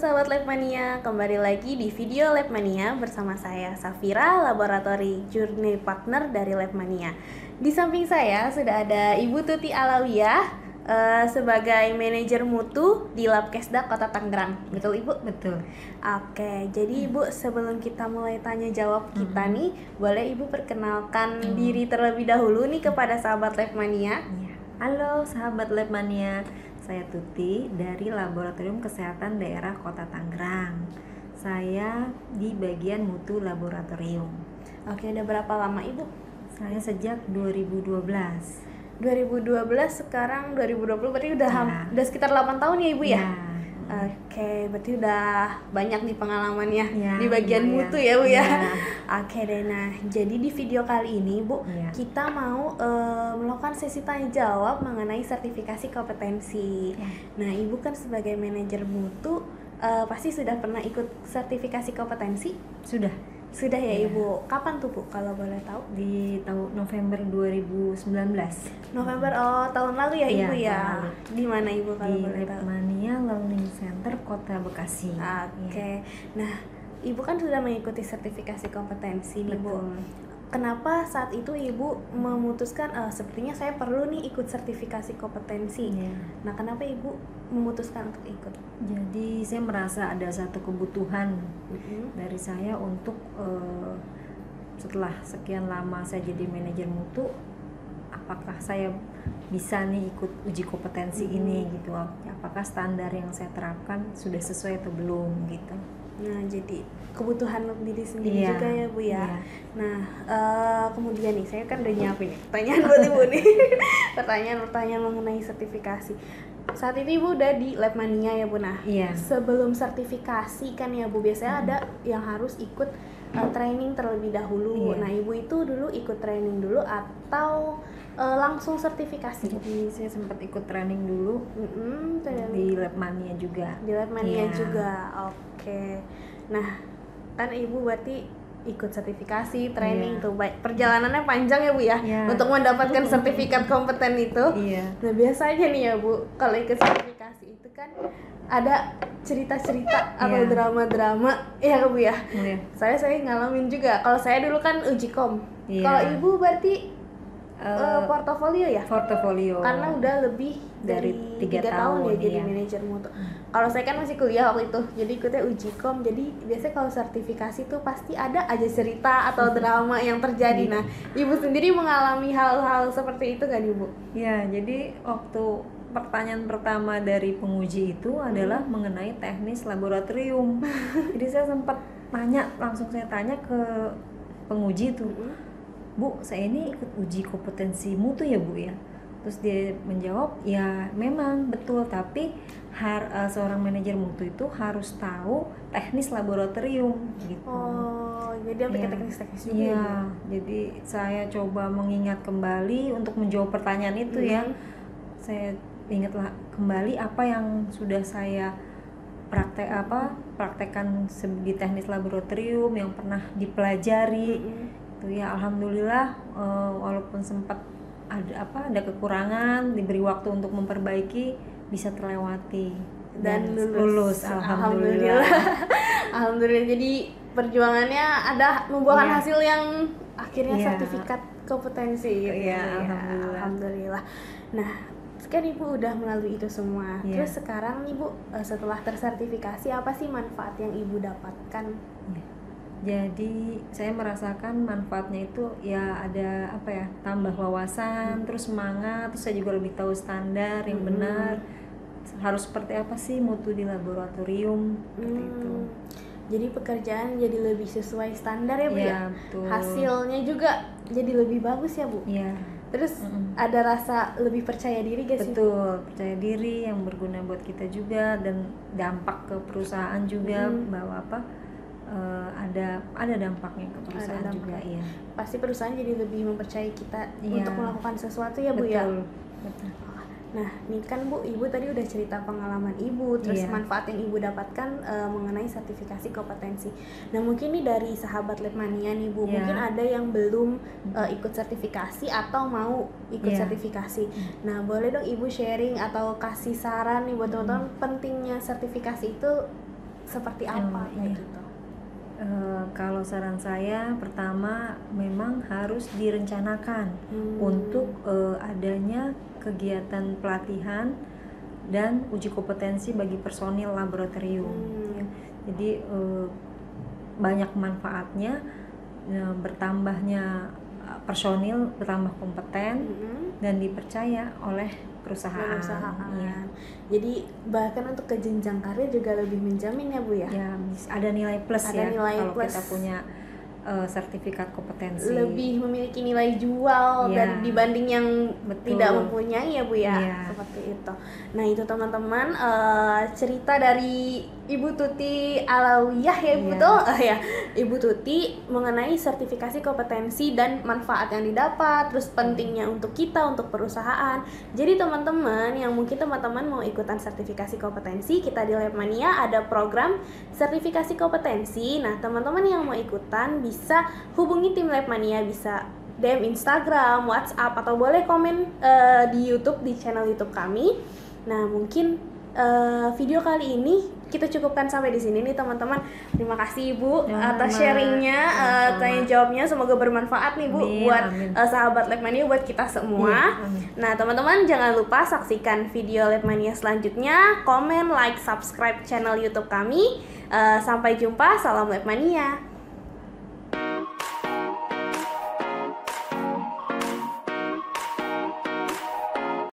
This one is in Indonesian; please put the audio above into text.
sahabat Labmania, kembali lagi di video Labmania bersama saya Safira, Laboratory Journey Partner dari Labmania. Di samping saya sudah ada Ibu Tuti Alawiyah sebagai manajer mutu di Labkesda Kota Tangerang. Betul Ibu? Betul. Oke, jadi Ibu sebelum kita mulai tanya jawab kita nih, boleh Ibu perkenalkan diri terlebih dahulu nih kepada sahabat Labmania? Ya. Halo sahabat Labmania, saya Tuti dari Laboratorium Kesehatan Daerah Kota Tangerang. Saya di bagian mutu laboratorium. Oke, udah berapa lama Ibu? Saya sejak 2012. 2012, sekarang 2020, berarti udah sekitar 8 tahun ya Ibu ya? Oke, berarti udah banyak nih pengalamannya di bagian mutu ya Bu ya. Oke deh, nah jadi di video kali ini Bu, kita mau melakukan sesi tanya jawab mengenai sertifikasi kompetensi. Nah Ibu kan sebagai manajer mutu pasti sudah pernah ikut sertifikasi kompetensi? Sudah ya Ibu. Kapan tuh Bu kalau boleh tahu? Di tahun November 2019. November, tahun lalu ya Ibu ya. Di mana Ibu kalau boleh tahu? Di Labmania Learning Center Kota Bekasi. Oke. Nah, Ibu kan sudah mengikuti sertifikasi kompetensi nih Bu. Kenapa saat itu Ibu memutuskan sepertinya saya perlu nih ikut sertifikasi kompetensi? Nah, kenapa Ibu memutuskan untuk ikut? Jadi saya merasa ada satu kebutuhan dari saya untuk setelah sekian lama saya jadi manajer mutu, apakah saya bisa nih ikut uji kompetensi ini gitu? Apakah standar yang saya terapkan sudah sesuai atau belum gitu? Nah, jadi kebutuhan diri sendiri juga ya Bu ya. Nah, kemudian nih saya kan udah nyiapin nih pertanyaan buat Ibu nih. Pertanyaan mengenai sertifikasi. Saat ini Ibu udah di Labmania ya Bu. Nah, sebelum sertifikasi kan ya Bu, biasanya ada yang harus ikut training terlebih dahulu. Nah, Ibu itu dulu ikut training dulu atau langsung sertifikasi? Jadi saya sempat ikut training dulu di Labmania juga. Di Labmania juga, oke. Nah, kan Ibu berarti ikut sertifikasi, training tuh, baik. Perjalanannya panjang ya Bu ya, untuk mendapatkan sertifikat kompeten itu. Nah, biasanya nih ya Bu, kalau ikut sertifikasi itu kan ada cerita-cerita atau drama-drama ya Bu ya. Saya ngalamin juga. Kalau saya dulu kan uji kom. Kalau Ibu berarti portofolio ya? Portofolio. Karena udah lebih dari 3 tahun ya jadi manajer mutu. Kalau saya kan masih kuliah waktu itu, jadi ikutnya uji kom. Jadi biasanya kalau sertifikasi tuh pasti ada aja cerita atau drama yang terjadi. Nah, Ibu sendiri mengalami hal-hal seperti itu kan Ibu? Ya, jadi waktu pertanyaan pertama dari penguji itu adalah mengenai teknis laboratorium. Jadi saya sempat langsung saya tanya ke penguji itu, Bu, saya ini ikut uji kompetensi mutu ya Bu ya? Terus dia menjawab, ya memang betul, tapi seorang manajer mutu itu harus tahu teknis laboratorium gitu. Oh, jadi pakai teknis-teknis juga. Iya, jadi saya coba mengingat kembali untuk menjawab pertanyaan itu ya. Saya ingatlah kembali apa yang sudah saya praktekkan di teknis laboratorium yang pernah dipelajari. Ya alhamdulillah, walaupun sempat ada kekurangan, diberi waktu untuk memperbaiki, bisa terlewati dan lulus alhamdulillah. Alhamdulillah, jadi perjuangannya ada membuahkan hasil yang akhirnya sertifikat kompetensi gitu. Alhamdulillah. Nah, kan Ibu udah melalui itu semua. Terus sekarang Ibu setelah tersertifikasi, apa sih manfaat yang Ibu dapatkan? Jadi saya merasakan manfaatnya itu ya ada tambah wawasan, terus semangat, terus saya juga lebih tahu standar yang benar harus seperti apa sih mutu di laboratorium seperti itu. Jadi pekerjaan jadi lebih sesuai standar ya Bu ya? Betul. Hasilnya juga jadi lebih bagus ya Bu? Terus ada rasa lebih percaya diri gak sih? Betul, percaya diri yang berguna buat kita juga, dan dampak ke perusahaan juga bahwa ada dampaknya ke perusahaan juga. Pasti perusahaan jadi lebih mempercayai kita untuk melakukan sesuatu ya Bu ya. Betul. Nah, nih kan Bu, Ibu tadi udah cerita pengalaman Ibu, terus manfaat yang Ibu dapatkan mengenai sertifikasi kompetensi. Nah, mungkin nih dari sahabat Labmania nih Bu, mungkin ada yang belum ikut sertifikasi atau mau ikut sertifikasi. Nah, boleh dong Ibu sharing atau kasih saran nih buat teman-teman pentingnya sertifikasi itu seperti apa kayak gitu? Kalau saran saya pertama memang harus direncanakan untuk adanya kegiatan pelatihan dan uji kompetensi bagi personil laboratorium. Ya. Jadi banyak manfaatnya, bertambahnya personil bertambah kompeten dan dipercaya oleh perusahaan. Ya. Jadi bahkan untuk ke jenjang karir juga lebih menjamin ya Bu ya? Ya, ada nilai plus ada ya nilai kalau plus. kita punya sertifikat kompetensi. Lebih memiliki nilai jual dan dibanding yang tidak mempunyai ya Bu ya? Seperti itu. Nah itu teman-teman cerita dari Ibu Tuti Alawiyah ya Ibu tuh ya Ibu Tuti mengenai sertifikasi kompetensi dan manfaat yang didapat, terus pentingnya untuk kita, untuk perusahaan. Jadi teman-teman yang mungkin teman-teman mau ikutan sertifikasi kompetensi, kita di Labmania ada program sertifikasi kompetensi. Nah teman-teman yang mau ikutan bisa hubungi tim Labmania, bisa DM Instagram, WhatsApp, atau boleh komen di YouTube, di channel YouTube kami. Nah mungkin video kali ini kita cukupkan sampai di sini nih teman-teman. Terima kasih Ibu atas sharingnya, tanya jawabnya, semoga bermanfaat nih Bu buat sahabat Labmania, buat kita semua. Nah teman-teman jangan lupa saksikan video Labmania selanjutnya, komen, like, subscribe channel YouTube kami. Sampai jumpa, salam Labmania.